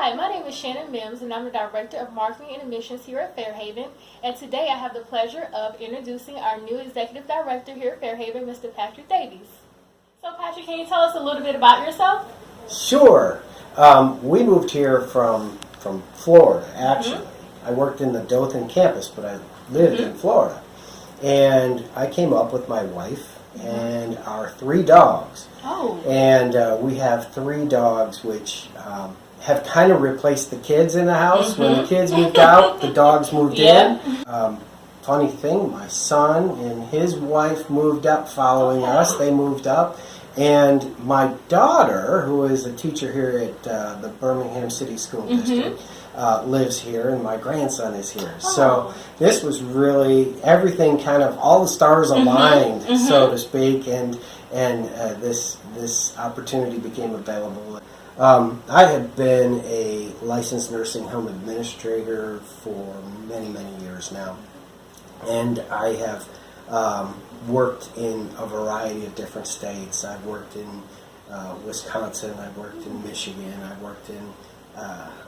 Hi, my name is Shannon Mims, and I'm the Director of Marketing and Admissions here at Fairhaven. And today I have the pleasure of introducing our new Executive Director here at Fairhaven, Mr. Patrick Davies. So, Patrick, can you tell us a little bit about yourself? Sure. We moved here from Florida, actually. I worked in the Dothan campus, but I lived in Florida. And I came up with my wife and our 3 dogs. Oh. And we have 3 dogs which have kind of replaced the kids in the house. When the kids moved out, the dogs moved in. Funny thing, my son and his wife moved up following us. They moved up. And my daughter, who is a teacher here at the Birmingham City School District, lives here, and my grandson is here. So this was really everything kind of, all the stars aligned, so to speak, and this opportunity became available. I have been a licensed nursing home administrator for many, many years now, and I have worked in a variety of different states. I've worked in Wisconsin, I've worked in Michigan, I've worked in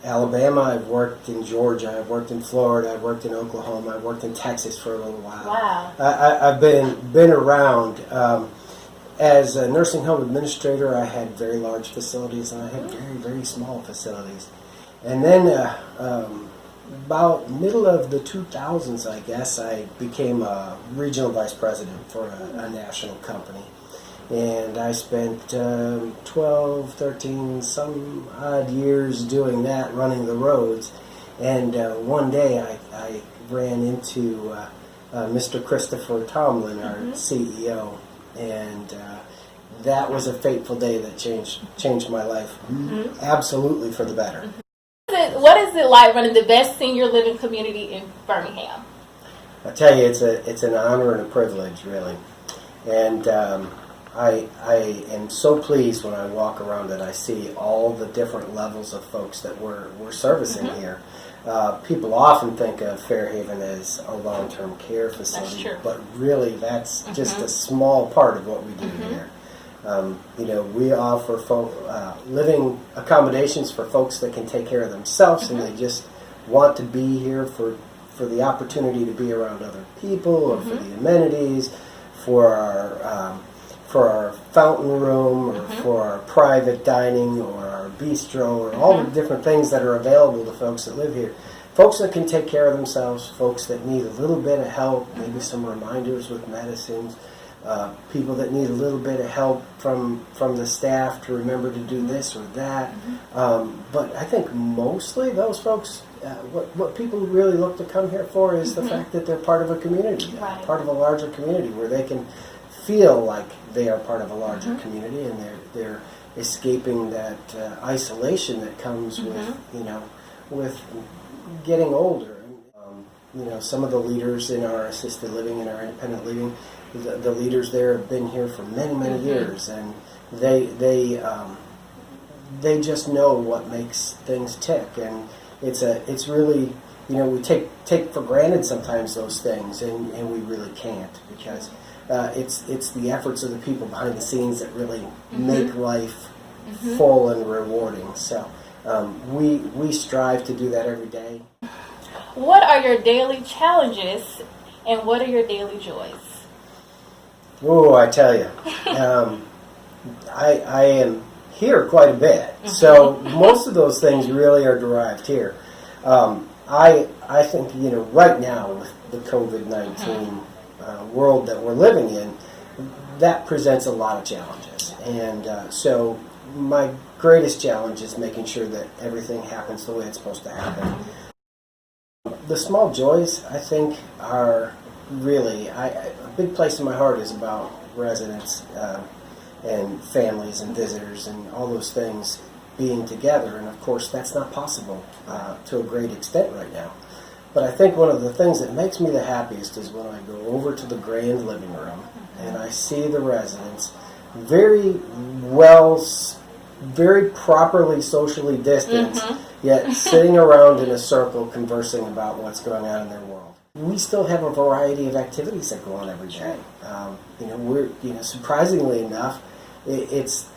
Alabama, I've worked in Georgia, I've worked in Florida, I've worked in Oklahoma, I've worked in Texas for a little while. Wow. I've been around. As a nursing home administrator, I had very large facilities, and I had very, very small facilities. And then about middle of the 2000s, I guess, I became a regional vice president for a national company. And I spent 12, 13, some odd years doing that, running the roads. And one day I ran into Mr. Christopher Tomlin, our CEO. And that was a fateful day that changed my life, absolutely for the better. What is it like running the best senior living community in Birmingham? I tell you, it's an honor and a privilege, really. And I am so pleased when I walk around and I see all the different levels of folks that we're servicing here. People often think of Fairhaven as a long-term care facility, but really that's just a small part of what we do here. We offer living accommodations for folks that can take care of themselves and they just want to be here for the opportunity to be around other people, or for the amenities, for our fountain room, or for our private dining, or our bistro, or all the different things that are available to folks that live here. Folks that can take care of themselves, folks that need a little bit of help, maybe some reminders with medicines, people that need a little bit of help from the staff to remember to do this or that. But I think mostly those folks, what people really look to come here for is the fact that they're part of a community, part of a larger community where they can feel like they are part of a larger community, and they're escaping that isolation that comes with getting older. Some of the leaders in our assisted living and our independent living, the leaders there have been here for many, many years, and they just know what makes things tick, and it's really, we take for granted sometimes those things, and we really can't, because it's the efforts of the people behind the scenes that really make life full and rewarding. So we strive to do that every day. What are your daily challenges, and what are your daily joys? Oh, I tell you, I am here quite a bit, so most of those things really are derived here. I think, right now with the COVID-19 world that we're living in, that presents a lot of challenges. And so my greatest challenge is making sure that everything happens the way it's supposed to happen. The small joys, I think, are really, a big place in my heart is about residents and families and visitors and all those things being together. And of course, that's not possible to a great extent right now. But I think one of the things that makes me the happiest is when I go over to the grand living room and I see the residents very properly socially distanced, yet sitting around in a circle conversing about what's going on in their world. We still have a variety of activities that go on every day. We're surprisingly enough, it's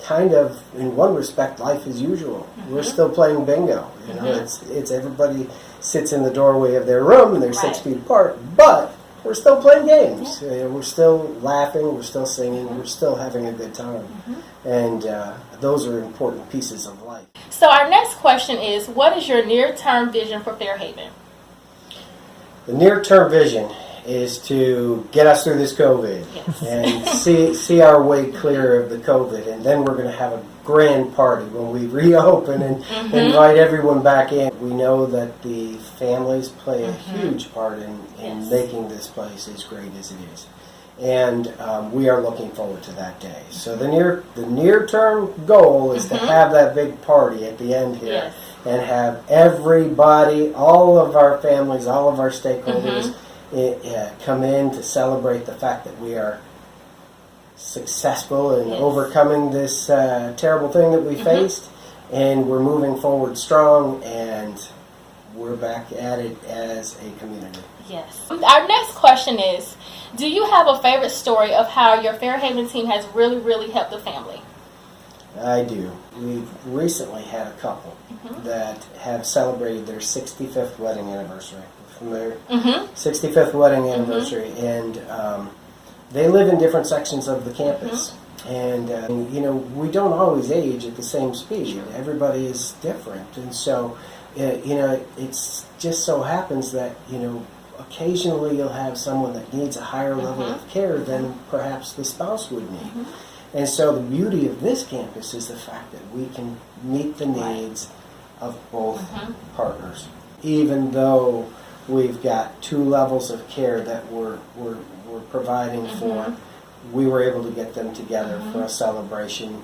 kind of, in one respect, life as usual. We're still playing bingo. You know, it's everybody sits in the doorway of their room and they're 6 feet apart, but we're still playing games. We're still laughing. We're still singing. We're still having a good time, and those are important pieces of life. So our next question is, what is your near-term vision for Fairhaven? The near-term vision is to get us through this COVID and see our way clear of the COVID, and then we're going to have a grand party when we reopen and invite everyone back in. We know that the families play a huge part in making this place as great as it is, and we are looking forward to that day. So the near-term goal is to have that big party at the end here and have everybody, all of our families, all of our stakeholders come in to celebrate the fact that we are successful in overcoming this terrible thing that we faced, and we're moving forward strong, and we're back at it as a community. Yes. Our next question is, do you have a favorite story of how your Fairhaven team has really helped the family? I do. We've recently had a couple that have celebrated their 65th wedding anniversary. From their 65th wedding anniversary, and they live in different sections of the campus. And you know, we don't always age at the same speed. Everybody is different, and so you know, it's just so happens that, you know, occasionally you'll have someone that needs a higher level of care than perhaps the spouse would need. And so the beauty of this campus is the fact that we can meet the needs of both partners, even though we've got 2 levels of care that we're providing for. We were able to get them together for a celebration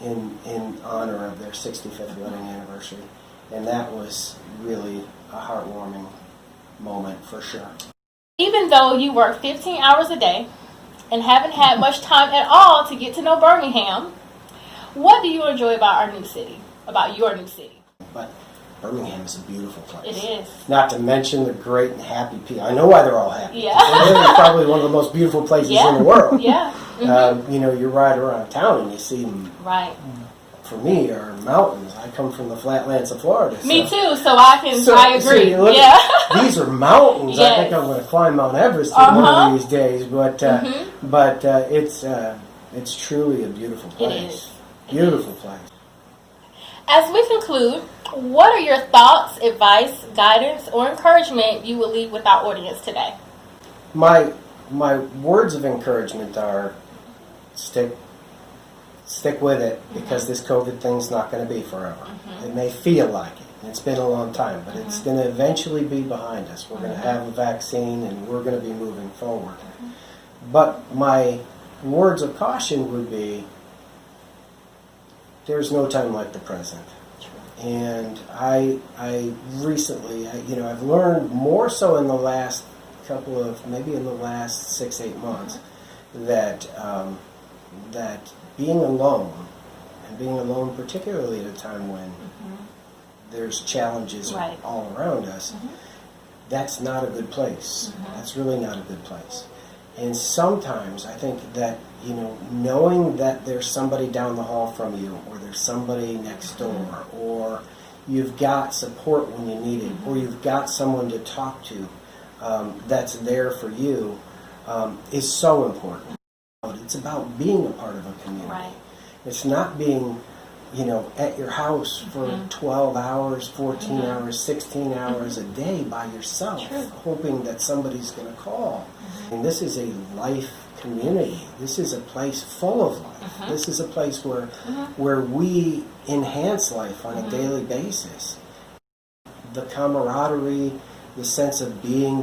in honor of their 65th wedding anniversary, and that was really a heartwarming moment for sure. Even though you work 15 hours a day and haven't had much time at all to get to know Birmingham, what do you enjoy about our new city, about your new city? But Birmingham is a beautiful place. It is. Not to mention the great and happy people. I know why they're all happy. Yeah. It's probably one of the most beautiful places in the world. Yeah. You know, you ride around town and you see, for me, are mountains. I come from the flatlands of Florida. Me too, so I agree. These are mountains. I think I'm going to climb Mount Everest one of these days. But it's truly a beautiful place. It is. Beautiful place. As we conclude, what are your thoughts, advice, guidance, or encouragement you will leave with our audience today? My words of encouragement are stick with it, because this COVID thing's not going to be forever. It may feel like it. It's been a long time, but it's going to eventually be behind us. We're going to have a vaccine, and we're going to be moving forward. But my words of caution would be, there's no time like the present. And I recently, you know, I've learned more so in the last maybe in the last 6-8 months, that being alone, and being alone particularly at a time when there's challenges all around us, that's not a good place. That's really not a good place. And sometimes I think that, you know, knowing that there's somebody down the hall from you, or there's somebody next door, or you've got support when you need it, or you've got someone to talk to that's there for you, is so important. It's about being a part of a community. It's not being, you know, at your house for 12 hours, 14 hours, 16 hours a day by yourself, hoping that somebody's going to call. And this is a life community. This is a place full of life. This is a place where we enhance life on a daily basis. The camaraderie, the sense of being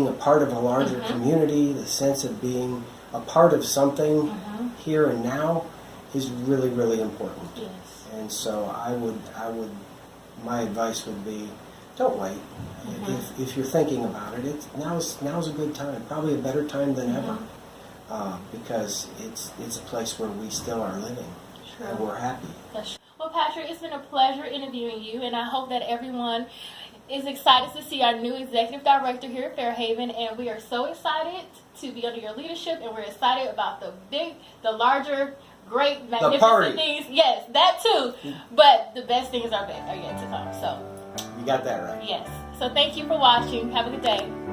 a part of a larger community, the sense of being a part of something here and now is really, really important. And so my advice would be, don't wait. If you're thinking about it, now's a good time, probably a better time than ever, because it's a place where we still are living and we're happy. Well, Patrick, it's been a pleasure interviewing you, and I hope that everyone is excited to see our new executive director here at Fairhaven, and we are so excited to be under your leadership, and we're excited about the larger, great, magnificent things. Yes, that too. But the best things are yet to come. So you got that right. yes. So thank you for watching. Have a good day.